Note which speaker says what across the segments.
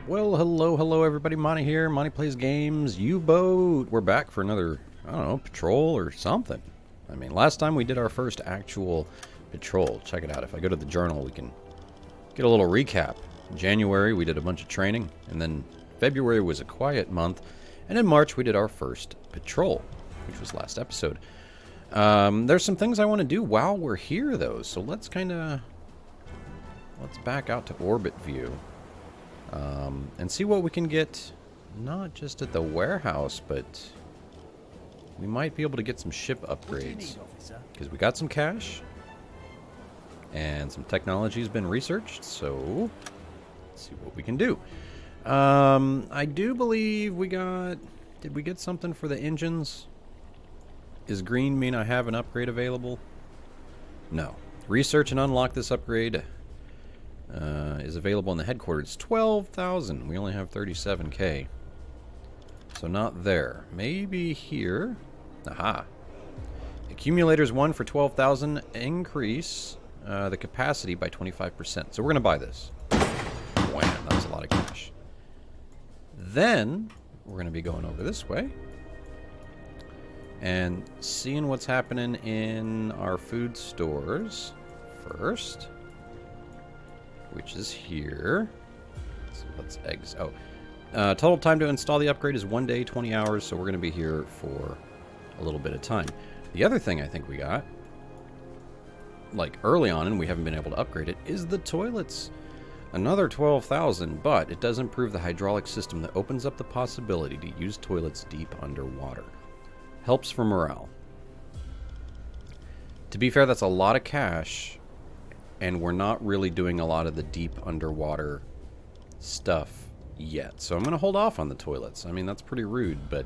Speaker 1: Well, hello everybody. Monty here. Monty Plays Games. U-Boat. We're back for another, I don't know, patrol or something. I mean, last time we did our first actual patrol. Check it out. If I go to the journal, we can get a little recap. In January, we did a bunch of training, and then February was a quiet month, and in March, we did our first patrol, which was last episode. There's some things I want to do while we're here, though, so let's back out to orbit view. And see what we can get, not just at the warehouse, but we might be able to get some ship upgrades. Because we got some cash, and some technology has been researched, so let's see what we can do. I do believe we got... Did we get something for the engines? Is green mean I have an upgrade available? No. Research and unlock this upgrade. Is available in the headquarters. 12,000. We only have 37k. So not there. Maybe here. Aha. Accumulators 1 for 12,000. Increase the capacity by 25%. So we're going to buy this. Wham. That's a lot of cash. Then we're going to be going over this way and seeing what's happening in our food stores first. Which is here. So let's exit. Oh. Total time to install the upgrade is 1 day, 20 hours, so we're going to be here for a little bit of time. The other thing I think we got, like early on, and we haven't been able to upgrade it, is the toilets. Another 12,000, but it does improve the hydraulic system that opens up the possibility to use toilets deep underwater. Helps for morale. To be fair, that's a lot of cash. And we're not really doing a lot of the deep underwater stuff yet. So I'm going to hold off on the toilets. I mean, that's pretty rude, but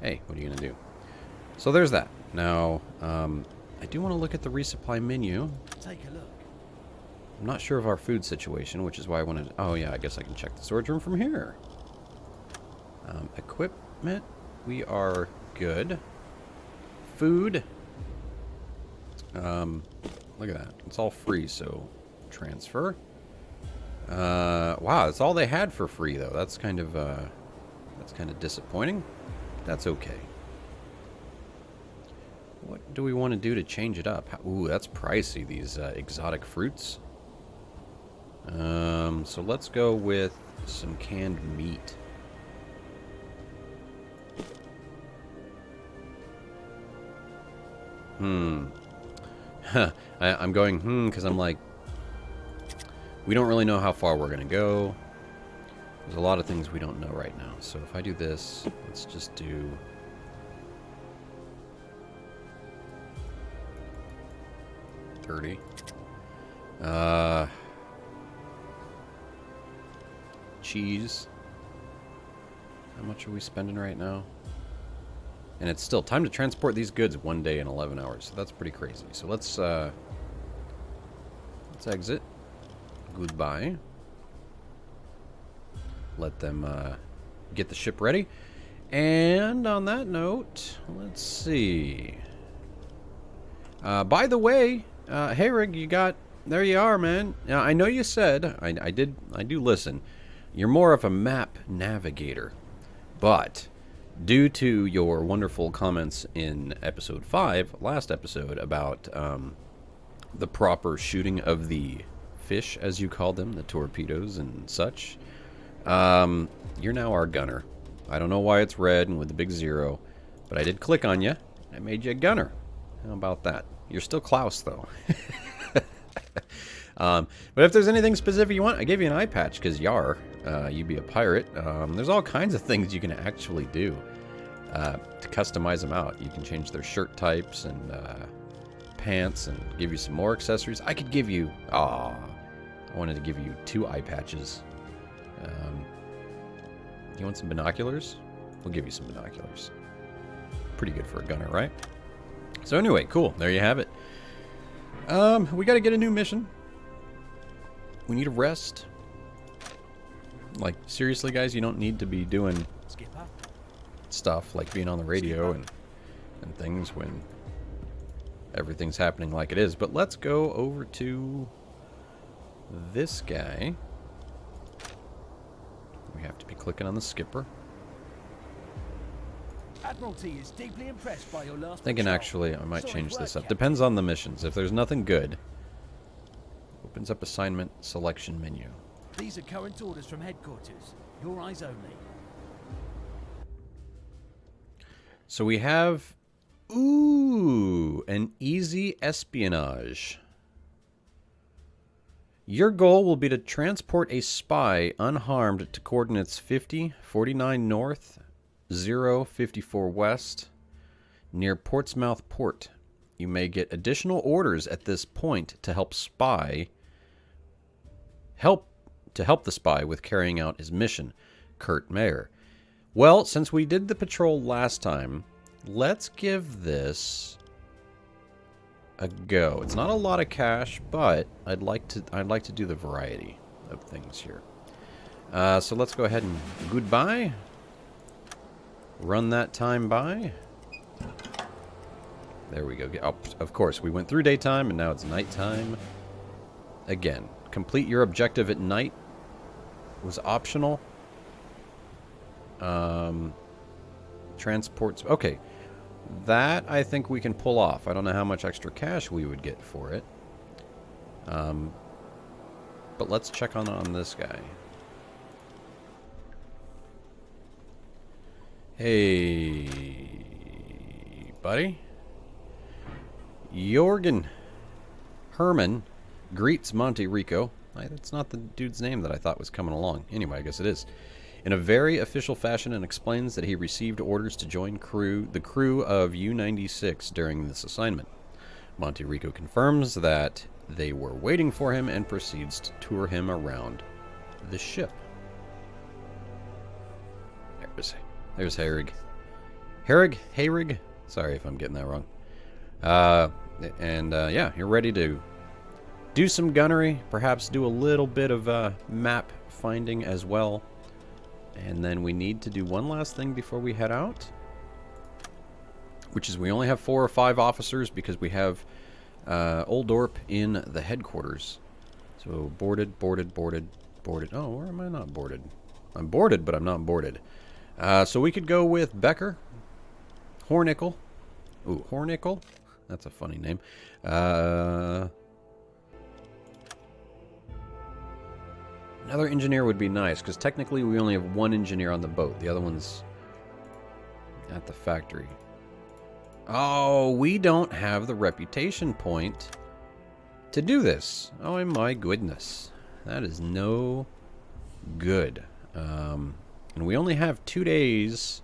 Speaker 1: hey, what are you going to do? So there's that. Now, I do want to look at the resupply menu.
Speaker 2: Take a look.
Speaker 1: I'm not sure of our food situation, which is why I wanted... Oh, yeah, I guess I can check the storage room from here. Equipment, we are good. Food... Look at that. It's all free, so transfer. Wow, that's all they had for free, though. That's kind of disappointing. That's okay. What do we want to do to change it up? Ooh, that's pricey, these exotic fruits. So let's go with some canned meat. I'm going, because I'm like, we don't really know how far we're going to go. There's a lot of things we don't know right now. So if I do this, let's just do... $30. Cheese. How much are we spending right now? And it's still time to transport these goods 1 day and 11 hours. So that's pretty crazy. So let's exit. Goodbye. Let them get the ship ready. And on that note, let's see. By the way, hey Rig, you got... There you are, man. Now, I know you said, I do listen. You're more of a map navigator. But... due to your wonderful comments in episode 5, last episode, about the proper shooting of the fish, as you called them, the torpedoes and such, you're now our gunner. I don't know why it's red and with the big 0, but I did click on you. I made you a gunner. How about that? You're still Klaus, though. But if there's anything specific you want, I gave you an eye patch because you be a pirate. There's all kinds of things you can actually do to customize them out. You can change their shirt types and pants and give you some more accessories. I could give you... I wanted to give you 2 eye patches. You want some binoculars? We'll give you some binoculars. Pretty good for a gunner, right? So anyway, cool. There you have it. We got to get a new mission. We need a rest. Like, seriously, guys, you don't need to be doing stuff like being on the radio and things when everything's happening like it is. But let's go over to this guy. clicking on the skipper.
Speaker 2: Admiralty is deeply impressed by your last
Speaker 1: Thinking
Speaker 2: patrol.
Speaker 1: actually I might
Speaker 2: Solid
Speaker 1: change
Speaker 2: work,
Speaker 1: this up.
Speaker 2: Captain.
Speaker 1: Depends on the missions. If there's nothing good, opens up assignment selection menu.
Speaker 2: These are current orders from headquarters. Your eyes only.
Speaker 1: So we have, ooh, an easy espionage. Your goal will be to transport a spy unharmed to coordinates 50, 49 north, 0, 54 west, near Portsmouth Port. You may get additional orders at this point to help the spy with carrying out his mission. Kurt Mayer. Well, since we did the patrol last time, let's give this a go. It's not a lot of cash, but I'd like to do the variety of things here. So let's go ahead and goodbye. Run that time by. There we go. Oh, of course, we went through daytime and now it's nighttime. Again, complete your objective at night was optional. Transports. Okay. That I think we can pull off. I don't know how much extra cash we would get for it. But let's check on this guy. Hey, buddy. Jorgen Herman greets Monte Rico. That's not the dude's name that I thought was coming along. Anyway, I guess it is. In a very official fashion, and explains that he received orders to join the crew of U-96 during this assignment. Monte Rico confirms that they were waiting for him and proceeds to tour him around the ship. There's Harig. Harig? Sorry if I'm getting that wrong. Yeah, you're ready to do some gunnery, perhaps do a little bit of map finding as well. And then we need to do one last thing before we head out, which is we only have 4 or 5 officers because we have Oldorp in the headquarters. So boarded. Oh, where am I not boarded? I'm boarded, but I'm not boarded. So we could go with Becker, Hornickel. Ooh, Hornickel. That's a funny name. Another engineer would be nice, because technically we only have 1 engineer on the boat. The other one's at the factory. Oh, we don't have the reputation point to do this. Oh my goodness. That is no good. And we only have 2 days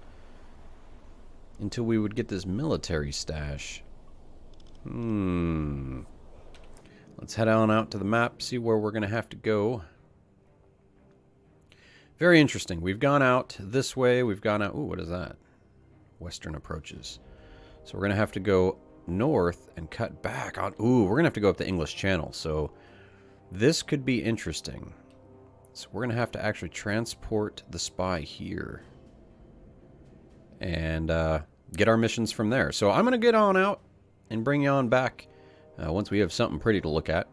Speaker 1: until we would get this military stash. Let's head on out to the map, see where we're going to have to go. Very interesting. We've gone out this way. We've gone out... Ooh, what is that? Western approaches. So we're going to have to go north and cut back on... Ooh, we're going to have to go up the English Channel. So this could be interesting. So we're going to have to actually transport the spy here. And get our missions from there. So I'm going to get on out and bring you on back once we have something pretty to look at.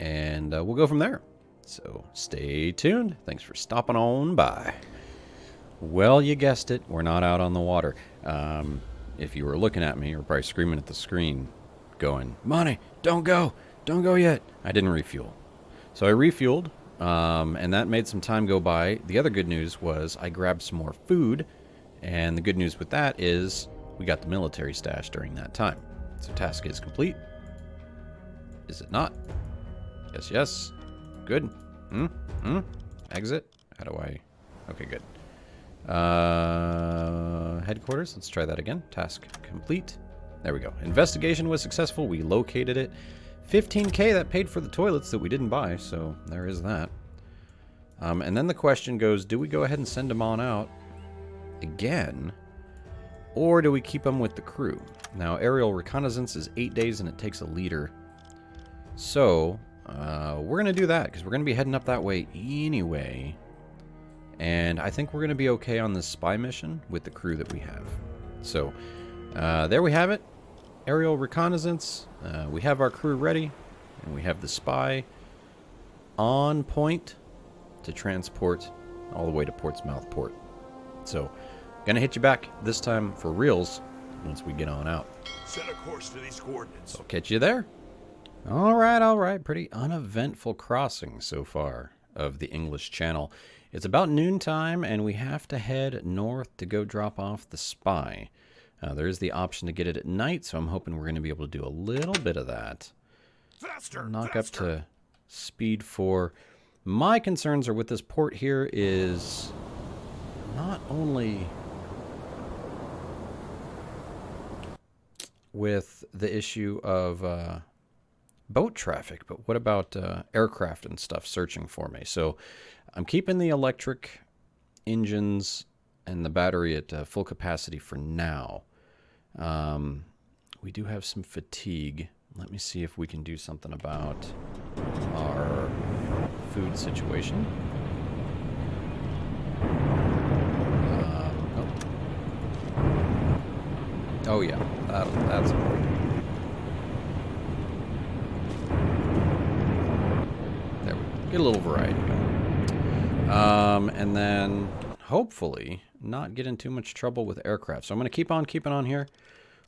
Speaker 1: And we'll go from there. So stay tuned. Thanks for stopping on by. Well, you guessed it. We're not out on the water. If you were looking at me, you're probably screaming at the screen, going, Monty, don't go. Don't go yet. I didn't refuel. So I refueled, and that made some time go by. The other good news was I grabbed some more food. And the good news with that is we got the military stash during that time. So task is complete. Is it not? Yes, yes. Good. Exit. How do I... Okay, good. Headquarters. Let's try that again. Task complete. There we go. Investigation was successful. We located it. 15K, that paid for the toilets that we didn't buy, so there is that. And then the question goes, do we go ahead and send them on out again, or do we keep them with the crew? Now, aerial reconnaissance is 8 days, and it takes a leader. So... we're going to do that, because we're going to be heading up that way anyway. And I think we're going to be okay on this spy mission with the crew that we have. So, there we have it. Aerial reconnaissance. We have our crew ready. And we have the spy on point to transport all the way to Portsmouth Port. So, gonna hit you back this time for reals once we get on out.
Speaker 3: Set a course to these coordinates.
Speaker 1: So I'll catch you there. All right. Pretty uneventful crossing so far of the English Channel. It's about noontime, and we have to head north to go drop off the spy. There is the option to get it at night, so I'm hoping we're going to be able to do a little bit of that.
Speaker 3: Faster!
Speaker 1: Knock
Speaker 3: faster.
Speaker 1: up to speed 4. My concerns are with this port here is not only with the issue of boat traffic, but what about aircraft and stuff searching for me? So I'm keeping the electric engines and the battery at full capacity for now. We do have some fatigue. Let me see if we can do something about our food situation. Oh yeah, that's important. There we go. Get a little variety going. And then hopefully not get in too much trouble with aircraft. So I'm going to keep on keeping on here.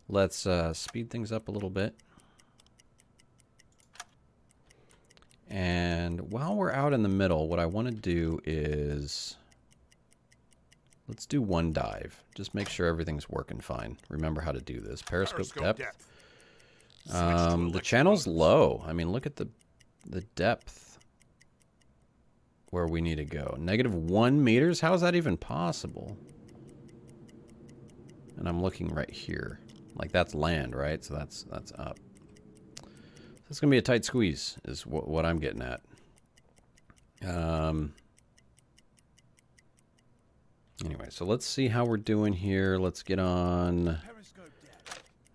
Speaker 1: Let's speed things up a little bit. And while we're out in the middle, what I want to do is let's do one dive. Just make sure everything's working fine. Remember how to do this. Periscope depth. The channel's low. I mean, look at the depth where we need to go. -1 meters? How is that even possible? And I'm looking right here. Like, that's land, right? So that's up. So it's going to be a tight squeeze is what I'm getting at. Anyway, so let's see how we're doing here. Let's get on,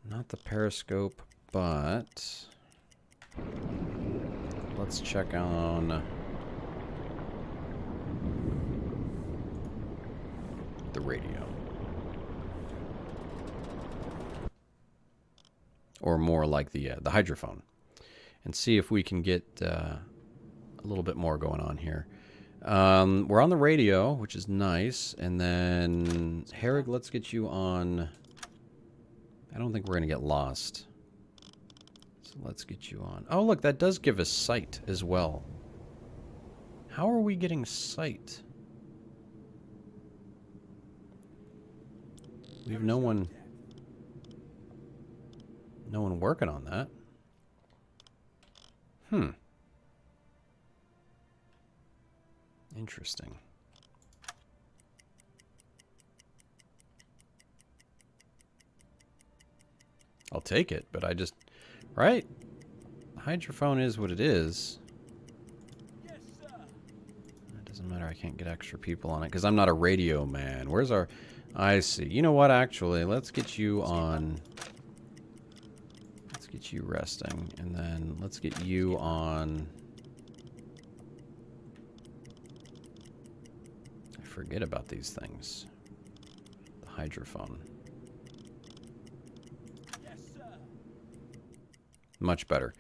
Speaker 1: not the periscope, but let's check on the radio. Or more like the hydrophone. And see if we can get a little bit more going on here. We're on the radio, which is nice. And then, Herrig, let's get you on. I don't think we're going to get lost. So let's get you on. Oh, look, that does give us sight as well. How are we getting sight? We have no one working on that. Interesting. I'll take it, but I just... Right? Hydrophone is what it is.
Speaker 2: Yes, sir.
Speaker 1: It doesn't matter, I can't get extra people on it, because I'm not a radio man. Where's our... I see. You know what, actually, let's get you on... Let's get you resting, and then let's get you on... I forget about these things. The hydrophone.
Speaker 2: Yes, sir.
Speaker 1: Much better.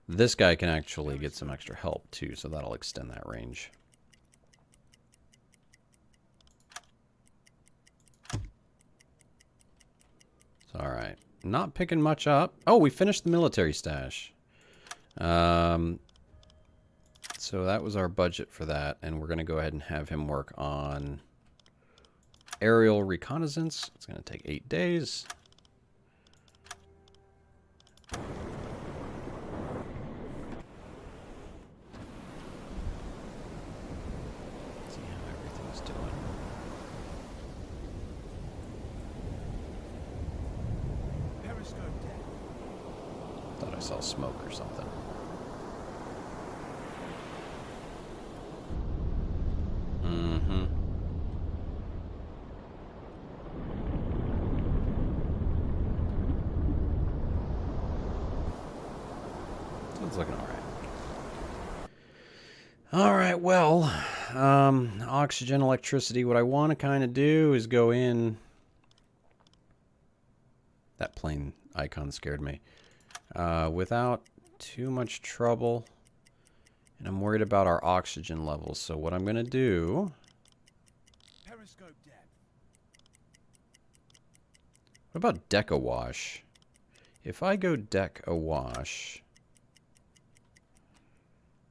Speaker 1: This guy can actually get some extra help, too, so that'll extend that range. Alright. Not picking much up. Oh, we finished the military stash. So that was our budget for that, and we're going to go ahead and have him work on aerial reconnaissance. It's going to take 8 days. See how everything's doing.
Speaker 2: Periscope deck.
Speaker 1: Thought I saw smoke or something. It's looking all right. All right, well, oxygen, electricity. What I want to kind of do is go in. That plane icon scared me. Without too much trouble. And I'm worried about our oxygen levels. So what I'm going to do
Speaker 2: Periscope depth.
Speaker 1: What about deck awash? If I go deck awash,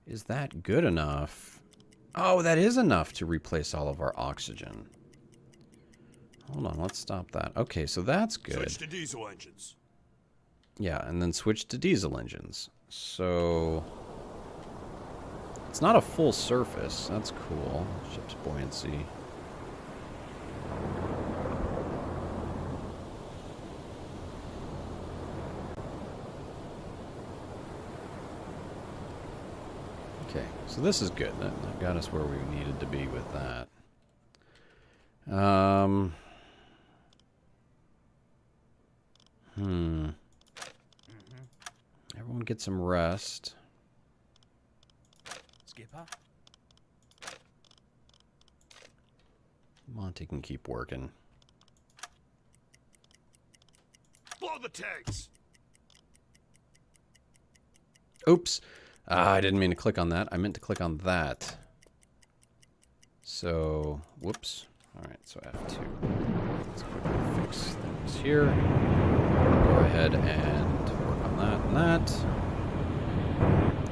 Speaker 1: is that good enough? Oh, that is enough to replace all of our oxygen. Hold on, let's stop that. Okay, so that's good.
Speaker 3: Switch to diesel engines.
Speaker 1: Yeah, and then switch to diesel engines. So it's not a full surface. That's cool. Ship's buoyancy. Okay, so this is good. That got us where we needed to be with that. Everyone get some rest.
Speaker 2: Skipper.
Speaker 1: Monty can keep working.
Speaker 3: Blow the tanks.
Speaker 1: Oops. I didn't mean to click on that. I meant to click on that. So, whoops. Alright, so F2. Let's quickly fix things here. Go ahead and work on that and that.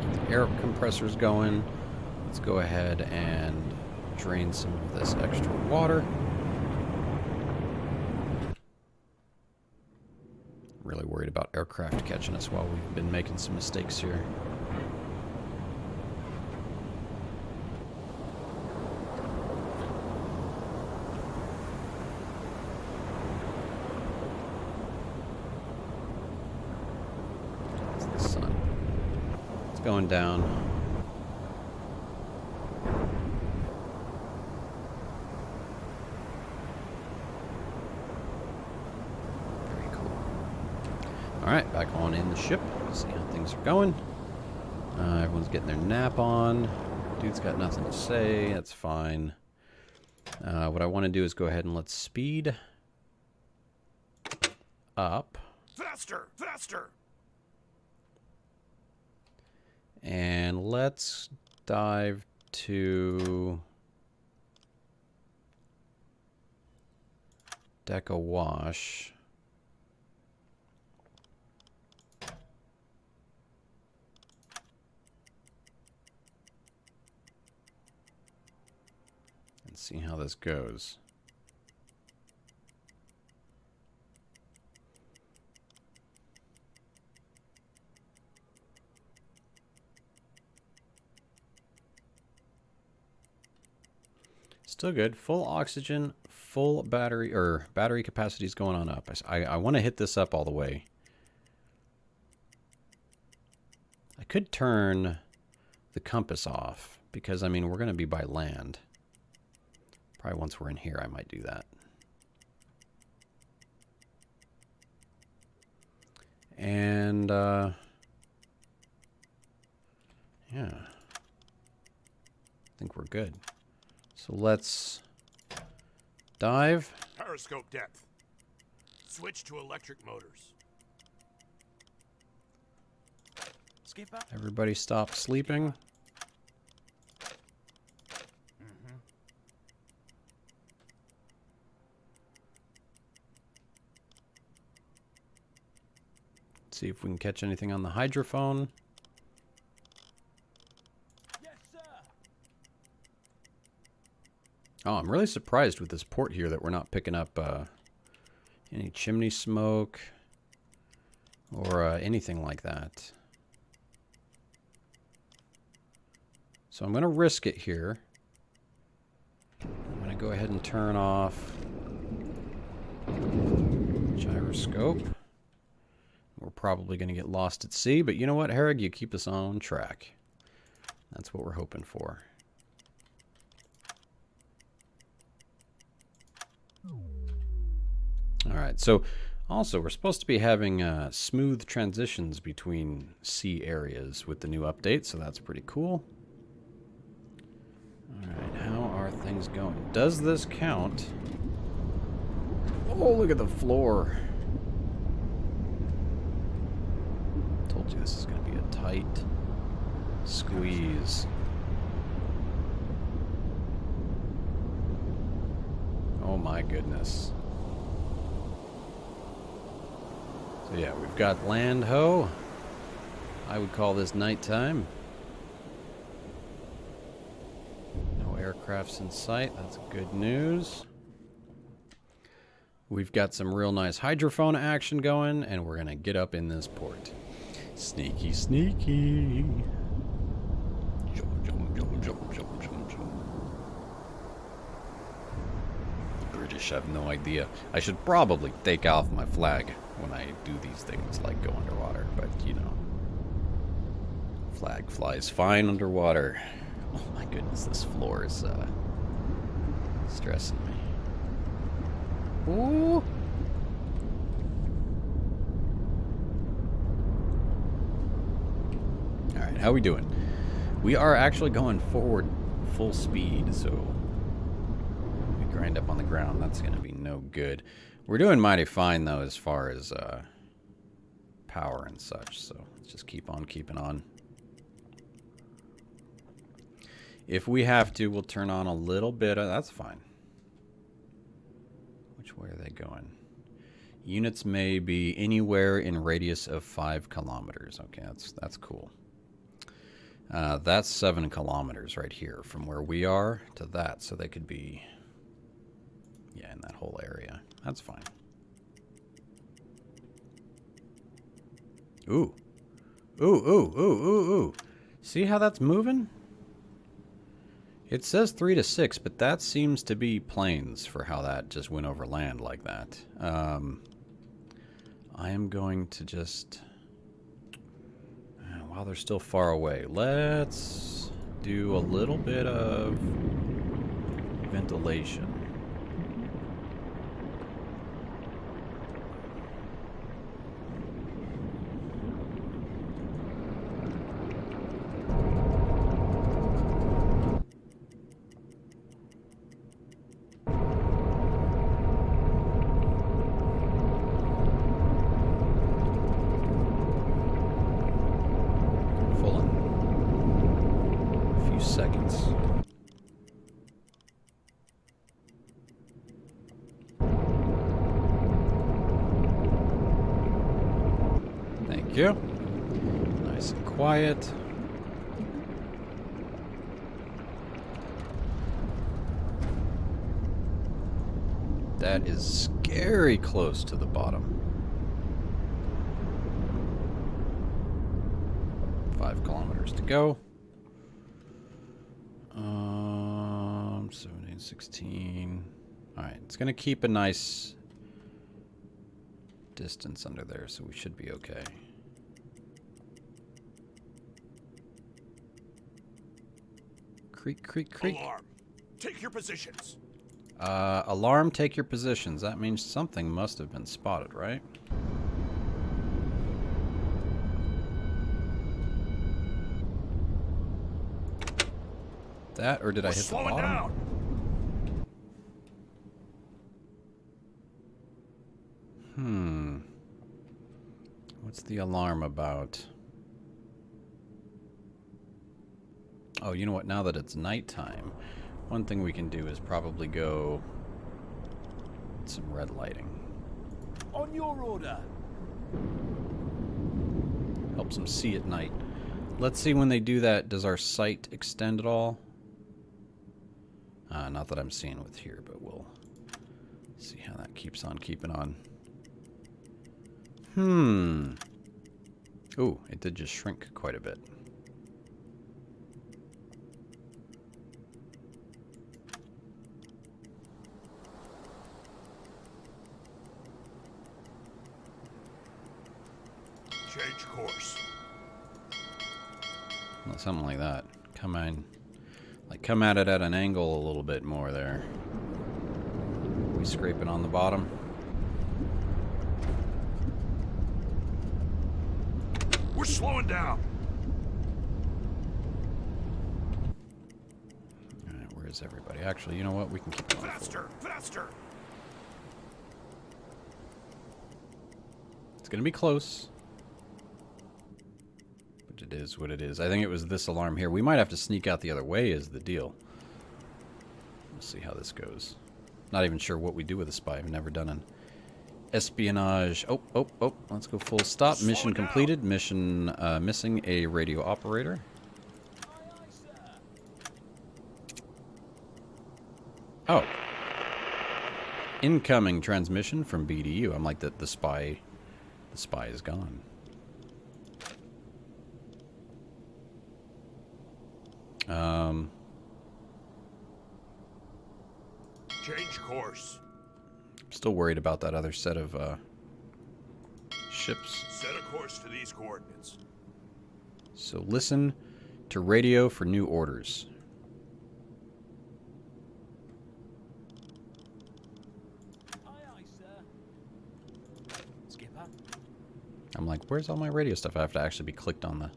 Speaker 1: Get the air compressors going. Let's go ahead and drain some of this extra water. Really worried about aircraft catching us while we've been making some mistakes here. Going down. Very cool. Alright, back on in the ship. See how things are going. Everyone's getting their nap on. Dude's got nothing to say. That's fine. What I want to do is go ahead and let's speed up.
Speaker 3: Faster! Faster!
Speaker 1: And let's dive to deck awash. And see how this goes. Still good. Full oxygen, full battery, or battery capacity is going on up. I want to hit this up all the way. I could turn the compass off because, I mean, we're going to be by land. Probably once we're in here, I might do that. And, yeah. I think we're good. So let's dive.
Speaker 3: Periscope depth. Switch to electric motors.
Speaker 2: Skipper.
Speaker 1: Everybody stop sleeping. See if we can catch anything on the hydrophone. Oh, I'm really surprised with this port here that we're not picking up any chimney smoke or anything like that. So I'm going to risk it here. I'm going to go ahead and turn off gyroscope. We're probably going to get lost at sea, but you know what, Harrig? You keep us on track. That's what we're hoping for. Alright, so also we're supposed to be having smooth transitions between sea areas with the new update, so that's pretty cool. Alright, how are things going? Does this count? Oh, look at the floor. Told you this is going to be a tight squeeze. my goodness. So yeah, we've got land ho. I would call this nighttime. No aircrafts in sight. That's good news. We've got some real nice hydrophone action going, and we're going to get up in this port. Sneaky, sneaky. Jump, jump, jump, jump, jump, jump, jump. The British have no idea. I should probably take off my flag when I do these things, like go underwater, but you know. Flag flies fine underwater. Oh my goodness, this floor is stressing me. Ooh. Alright, how we doing? We are actually going forward full speed, so we grind up on the ground. That's going to be no good. We're doing mighty fine, though, as far as power and such, so let's just keep on keeping on. If we have to, we'll turn on a little bit of... That's fine. Which way are they going? Units may be anywhere in radius of 5 kilometers. Okay, that's cool. That's 7 kilometers right here from where we are to that, so they could be, yeah, in that whole area. That's fine. Ooh. Ooh, ooh, ooh, ooh, ooh. See how that's moving? It says 3 to 6, but that seems to be planes for how that just went over land like that. I am going to just... while they're still far away, let's do a little bit of ventilation. Seconds. Thank you. Nice and quiet. That is scary close to the bottom. 5 kilometers to go. 17, 16. Alright, it's going to keep a nice distance under there, so we should be okay. Creak, creak, creak.
Speaker 3: Alarm. Take your positions.
Speaker 1: Alarm, take your positions. That means something must have been spotted, right? That, or did I hit the bottom?
Speaker 3: Down.
Speaker 1: What's the alarm about? Oh, you know what? Now that it's nighttime, one thing we can do is probably go with some red lighting.
Speaker 2: On your order.
Speaker 1: Helps them see at night. Let's see when they do that. Does our sight extend at all? Not that I'm seeing with here, but we'll see how that keeps on keeping on. Ooh, it did just shrink quite a bit.
Speaker 3: Change course.
Speaker 1: Well, something like that. Come in. Like, come at it at an angle a little bit more there. We scraping on the bottom.
Speaker 3: We're slowing down.
Speaker 1: Alright, where is everybody? Actually, you know what? We can keep going
Speaker 3: Faster, faster.
Speaker 1: It's gonna be close. But it is what it is. I think it was this alarm here. We might have to sneak out the other way is the deal. We'll see how this goes. Not even sure what we do with a spy. I've never done an espionage. Oh, oh, oh. Let's go full stop. Mission completed. Mission missing a radio operator. Oh. Incoming transmission from BDU. I'm like, the spy is gone.
Speaker 3: Change course.
Speaker 1: Still worried about that other set of ships.
Speaker 3: Set a course to these coordinates.
Speaker 1: So listen to radio for new orders.
Speaker 2: Aye, aye, sir. Skipper.
Speaker 1: I'm like, where's all my radio stuff? I have to actually be clicked on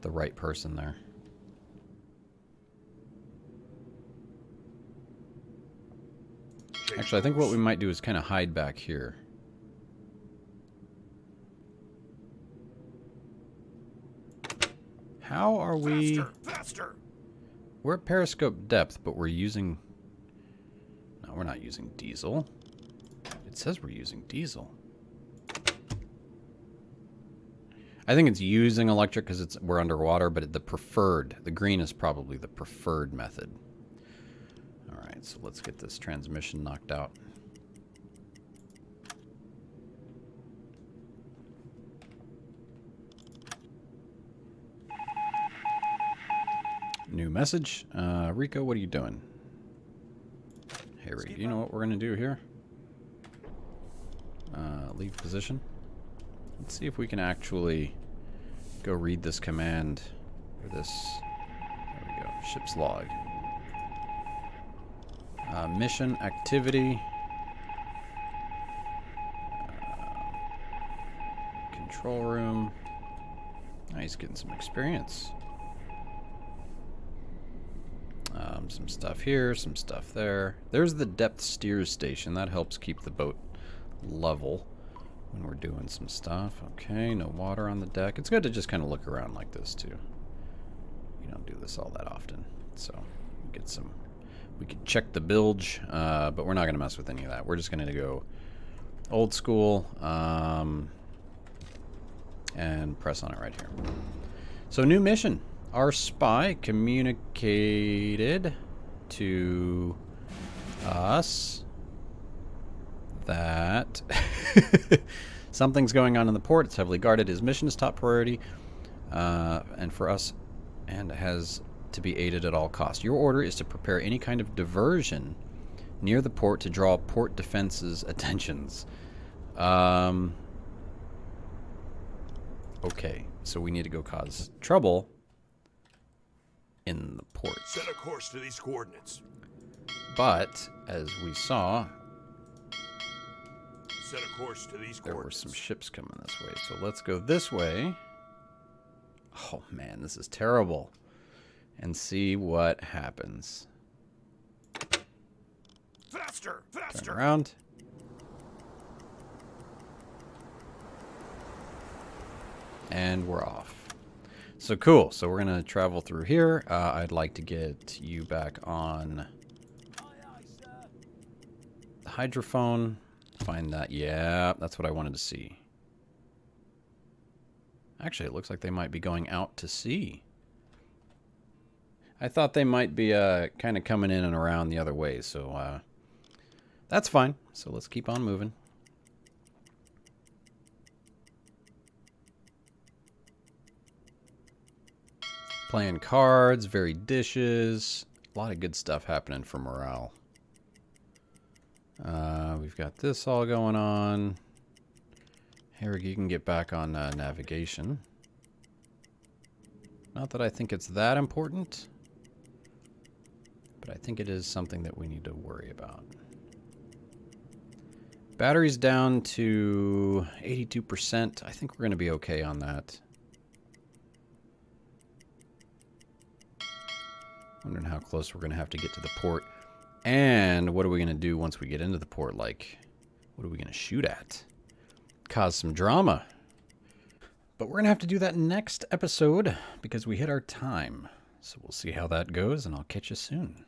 Speaker 1: the right person there. Actually, I think what we might do is kind of hide back here. How are we...
Speaker 3: Faster, faster.
Speaker 1: We're at periscope depth, but we're using... No, we're not using diesel. It says we're using diesel. I think it's using electric because we're underwater, but the green is probably the preferred method. All right, so let's get this transmission knocked out. New message. Rico, what are you doing? Hey, Rico, do you know what we're going to do here? Leave position. Let's see if we can actually go read this command for this. There we go. Ship's log. Mission activity. Control room. Oh, he's getting some experience. Some stuff here, some stuff there. There's the depth steers station. That helps keep the boat level when we're doing some stuff. Okay, no water on the deck. It's good to just kind of look around like this too. You don't do this all that often. So get some. We could check the bilge, but we're not going to mess with any of that. We're just going to go old school and press on it right here. So new mission. Our spy communicated to us that something's going on in the port. It's heavily guarded. His mission is top priority, and for us, and has to be aided at all costs. Your order is to prepare any kind of diversion near the port to draw port defense's attentions. Okay, so we need to go cause trouble in the port.
Speaker 3: Set a course to these coordinates.
Speaker 1: But as we saw,
Speaker 3: Set a course to these
Speaker 1: there were
Speaker 3: coordinates.
Speaker 1: some ships coming this way. So let's go this way. Oh man, this is terrible. And see what happens.
Speaker 3: Faster, faster.
Speaker 1: Turn around. And we're off. So cool. So we're going to travel through here. I'd like to get you back on the hydrophone. Find that. Yeah, that's what I wanted to see. Actually, it looks like they might be going out to sea. I thought they might be kind of coming in and around the other way. So that's fine. So let's keep on moving. Playing cards, very dishes. A lot of good stuff happening for morale. We've got this all going on. Harry, you can get back on navigation. Not that I think it's that important, but I think it is something that we need to worry about. Battery's down to 82%. I think we're going to be okay on that. Wondering how close we're going to have to get to the port. And what are we going to do once we get into the port? Like, what are we going to shoot at? Cause some drama. But we're going to have to do that next episode because we hit our time. So we'll see how that goes, and I'll catch you soon.